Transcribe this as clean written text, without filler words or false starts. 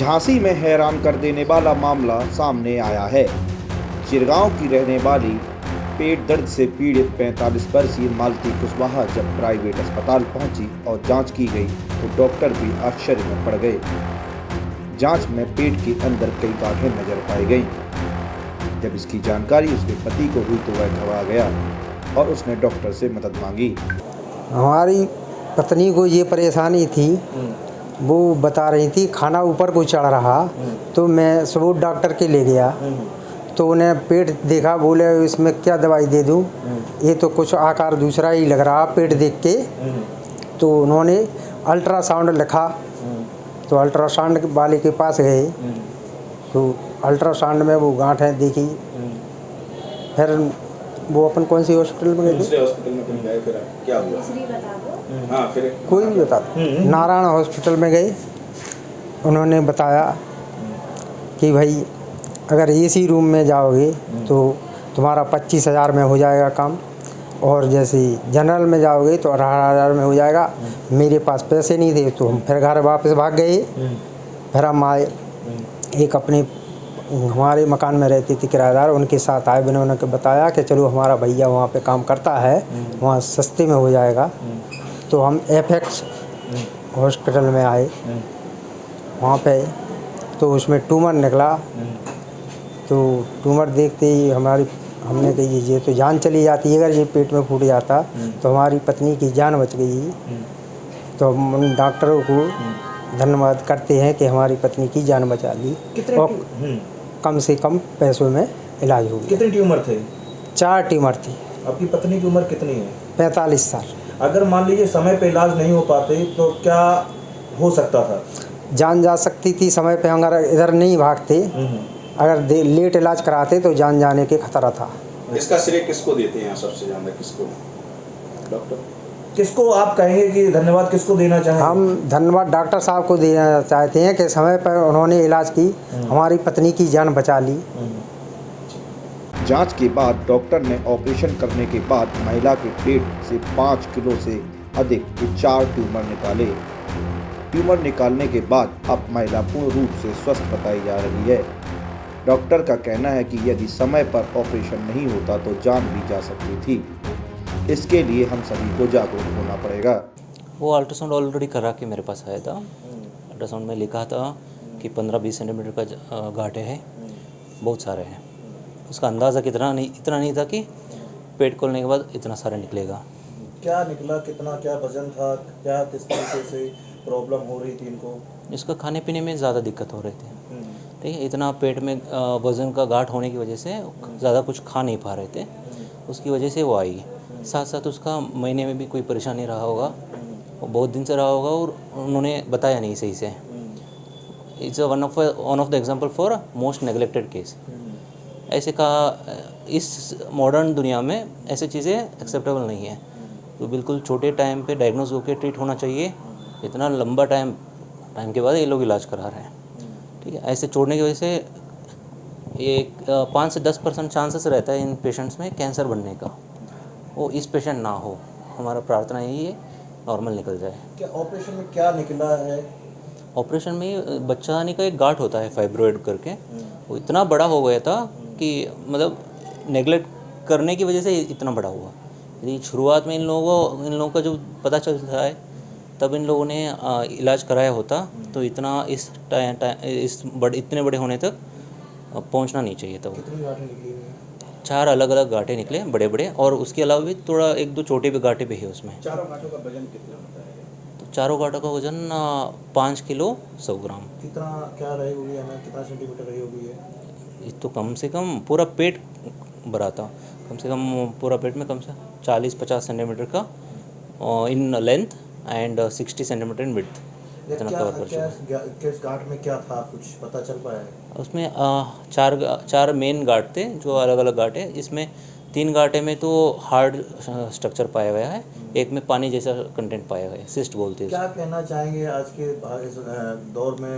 झांसी में हैरान कर देने वाला मामला सामने आया है। चिरगांव की रहने वाली पेट दर्द से पीड़ित 45 वर्षीय मालती कुशवाहा जब प्राइवेट अस्पताल पहुंची और जांच की गई तो डॉक्टर भी आश्चर्य में पड़ गए। जांच में पेट के अंदर कई गांठें नजर पाई गईं। जब इसकी जानकारी उसके पति को हुई तो वह घबरा गया और उसने डॉक्टर से मदद मांगी। हमारी पत्नी को ये परेशानी थी, वो बता रही थी खाना ऊपर को चढ़ रहा, तो मैं सुबह डॉक्टर के ले गया तो उन्हें पेट देखा, बोले इसमें क्या दवाई दे दूं, ये तो कुछ आकार दूसरा ही लग रहा पेट देख के। तो उन्होंने अल्ट्रासाउंड लिखा, तो अल्ट्रासाउंड वाले के पास गए तो अल्ट्रासाउंड में वो गांठें देखी। फिर वो अपन कौन सी हॉस्पिटल में गए थे? दूसरे हॉस्पिटल में कहीं गए, फिर क्या हुआ? हाँ, फिर कोई भी बता, नारायण हॉस्पिटल में गए। उन्होंने बताया कि भाई अगर एसी रूम में जाओगे तो तुम्हारा 25,000 में हो जाएगा काम, और जैसे जनरल में जाओगे तो 18,000 में हो जाएगा। मेरे पास पैसे नहीं थे तो हम फिर घर वापस भाग गए। फिर हम आए, एक अपने हमारे मकान में रहते थे किराएदार, उनके साथ आए। उन्होंने बताया कि चलो हमारा भैया वहाँ पे काम करता है, वहाँ सस्ते में हो जाएगा। तो हम एफएक्स हॉस्पिटल में आए, वहाँ पे तो उसमें ट्यूमर निकला। तो ट्यूमर देखते ही हमने कही ये तो जान चली जाती है, अगर ये पेट में फूट जाता तो हमारी पत्नी की जान बच गई। तो हम उन डॉक्टरों को धन्यवाद करते हैं कि हमारी पत्नी की जान बचा ली और कम से कम पैसों में इलाज हो गया। कितने ट्यूमर थे? 4 ट्यूमर थी। आपकी पत्नी की उम्र कितनी है? 45 साल। अगर मान लीजिए समय पे इलाज नहीं हो पाते तो क्या हो सकता था? जान जा सकती थी समय पे, अगर इधर नहीं भागते, अगर लेट इलाज कराते तो जान जाने के खतरा था। इसका श्रेय किसको देते हैं सबसे ज़्यादा? किसको? डॉक्टर किसको आप कहेंगे कि धन्यवाद किसको देना चाहेंगे? हम धन्यवाद डॉक्टर साहब को देना चाहते हैं कि समय पर उन्होंने इलाज की, हमारी पत्नी की जान बचा ली। जांच के बाद डॉक्टर ने ऑपरेशन करने के बाद महिला के पेट से 5 किलो से अधिक के 4 ट्यूमर निकाले। ट्यूमर निकालने के बाद अब महिला पूर्ण रूप से स्वस्थ बताई जा रही है। डॉक्टर का कहना है कि यदि समय पर ऑपरेशन नहीं होता तो जान भी जा सकती थी। इसके लिए हम सभी को जागरूक होना पड़ेगा। वो अल्ट्रासाउंड ऑलरेडी करा के मेरे पास आया था। अल्ट्रासाउंड में लिखा था कि 15-20 सेंटीमीटर का गांठे हैं, बहुत सारे हैं। उसका अंदाज़ा इतना नहीं था कि पेट खोलने के बाद इतना सारा निकलेगा। क्या निकला? कितना? क्या वजन था? क्या किस तरीके से प्रॉब्लम हो रही थी इनको? इसका खाने पीने में ज़्यादा दिक्कत हो रही थी, ठीक है। इतना पेट में वज़न का गांठ होने की वजह से ज़्यादा कुछ खा नहीं पा रहे थे, उसकी वजह से वो आई। साथ साथ उसका महीने में भी कोई परेशानी रहा होगा, वो बहुत दिन से रहा होगा और उन्होंने बताया नहीं सही से। It's one of the example for most neglected case. ऐसे का इस मॉडर्न दुनिया में ऐसी चीज़ें एक्सेप्टेबल नहीं है। तो बिल्कुल छोटे टाइम पे डायग्नोज होकर ट्रीट होना चाहिए। इतना लंबा टाइम के बाद ये लोग इलाज करा रहे हैं, ठीक है। ऐसे छोड़ने की वजह से ये 5 से 10% चांसेस रहता है इन पेशेंट्स में कैंसर बनने का। वो इस पेशेंट ना हो, हमारा प्रार्थना यही है नॉर्मल निकल जाए। क्या ऑपरेशन में क्या निकला है? ऑपरेशन में बच्चा आने का एक गांठ होता है फाइब्रोइड करके, वो इतना बड़ा हो गया था कि मतलब नेगलेक्ट करने की वजह से इतना बड़ा हुआ। यदि शुरुआत में इन लोगों का जो पता चलता है तब इन लोगों ने इलाज कराया होता तो इतना इतने बड़े होने तक पहुंचना नहीं चाहिए था। कितनी गांठें निकली? 4 अलग अलग गांठें निकले बड़े बड़े, और उसके अलावा भी थोड़ा 1-2 छोटे भी गांठें भी है उसमें। चारों गांठों का वजन कितना होता है? तो चारों गांठों का वजन 5 किलो 100 ग्राम। कितना क्या रही होगी हमें? कितना सेंटीमीटर रही होगी ये? ये तो कम से कम पूरा पेट भरा था, कम से कम पूरा पेट में कम से 40-50 सेंटीमीटर का in length and 60 centimetre in width इतना कवर कर चुका। किस गांठ में क्या था, कुछ पता चल पाया? उसमें 4 मेन गांठ थे जो अलग अलग गांठ है। इसमें 3 गांठे में तो हार्ड स्ट्रक्चर पाया गया है, एक में पानी जैसा कंटेंट पाया गया है, सिस्ट बोलते हैं। क्या कहना चाहेंगे आज के इस दौर में